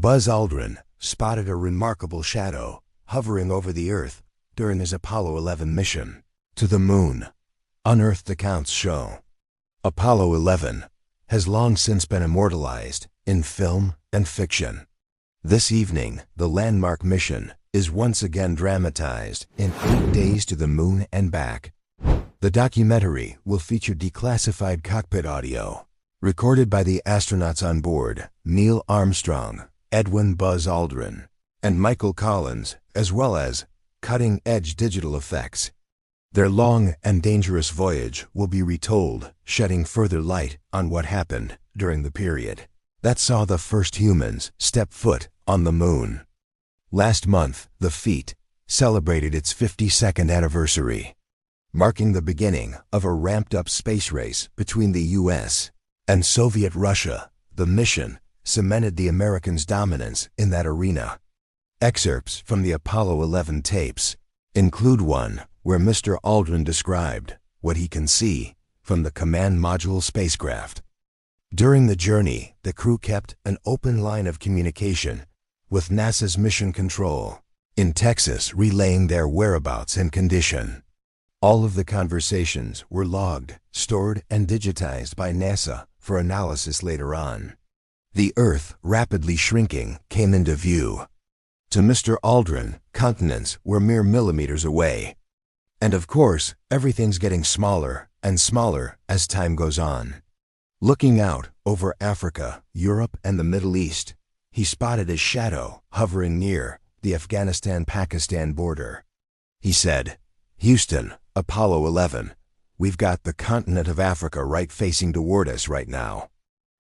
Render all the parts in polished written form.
Buzz Aldrin spotted a remarkable shadow hovering over the Earth during his Apollo 11 mission to the Moon. Unearthed accounts show Apollo 11 has long since been immortalized in film and fiction. This evening, the landmark mission is once again dramatized in 8 days to the Moon and back. The documentary will feature declassified cockpit audio recorded by the astronauts on board, Neil Armstrong, Edwin "Buzz" Aldrin, and Michael Collins, as well as cutting-edge digital effects. Their long and dangerous voyage will be retold, shedding further light on what happened during the period that saw the first humans step foot on the Moon. Last month, the feat celebrated its 52nd anniversary, marking the beginning of a ramped-up space race between the U.S. and Soviet Russia. The mission cemented the Americans' dominance in that arena. Excerpts from the Apollo 11 tapes include one where Mr. Aldrin described what he can see from the command module spacecraft. During the journey, the crew kept an open line of communication with NASA's Mission Control in Texas, relaying their whereabouts and condition. All of the conversations were logged, stored, and digitized by NASA for analysis later on. The Earth, rapidly shrinking, came into view. To Mr. Aldrin, continents were mere millimeters away. And of course, everything's getting smaller and smaller as time goes on. Looking out over Africa, Europe, and the Middle East, he spotted a shadow hovering near the Afghanistan-Pakistan border. He said, "Houston, Apollo 11, we've got the continent of Africa right facing toward us right now.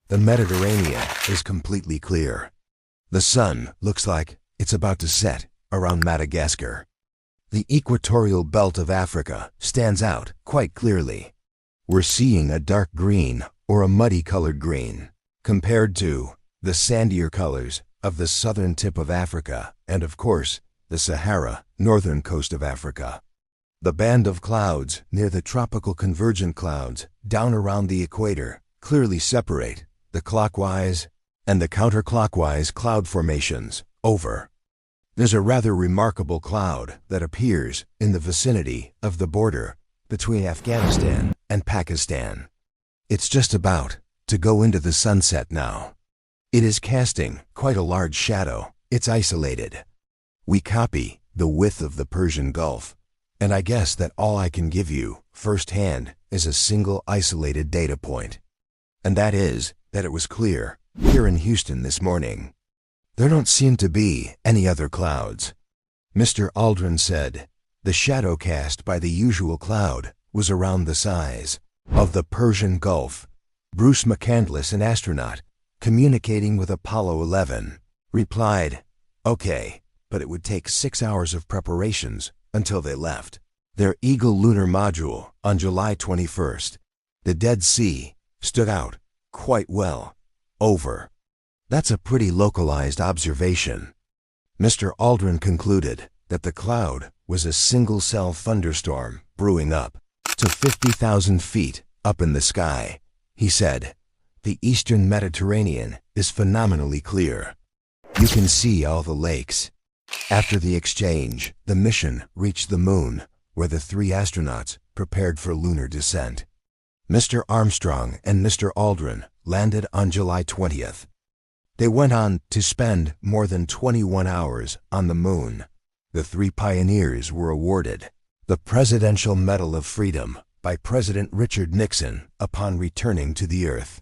The Mediterranean is completely clear. The sun looks like it's about to set around Madagascar. The equatorial belt of Africa stands out quite clearly. We're seeing a dark green or a muddy-colored green compared to the sandier colors of the southern tip of Africa and, of course, the Sahara, northern coast of Africa. The band of clouds near the tropical convergent clouds down around the equator clearly separate the clockwise and the counterclockwise cloud formations. Over. There's a rather remarkable cloud that appears in the vicinity of the border between Afghanistan and Pakistan. It's just about to go into the sunset now. It is casting quite a large shadow. It's isolated. We copy the width of the Persian Gulf, and I guess that all I can give you firsthand is a single isolated data point. And that is that it was clear here in Houston this morning. There don't seem to be any other clouds." Mr. Aldrin said the shadow cast by the usual cloud was around the size of the Persian Gulf. Bruce McCandless, an astronaut communicating with Apollo 11, replied, "Okay, but it would take 6 hours of preparations until they left their Eagle Lunar Module on July 21st. The Dead Sea stood out quite well. Over." That's a pretty localized observation. Mr. Aldrin concluded that the cloud was a single-cell thunderstorm brewing up to 50,000 feet up in the sky. He said, "The eastern Mediterranean is phenomenally clear. You can see all the lakes." After the exchange, the mission reached the Moon, where the 3 astronauts prepared for lunar descent. Mr. Armstrong and Mr. Aldrin landed on July 20th. They went on to spend more than 21 hours on the Moon. The 3 pioneers were awarded the Presidential Medal of Freedom by President Richard Nixon upon returning to the Earth.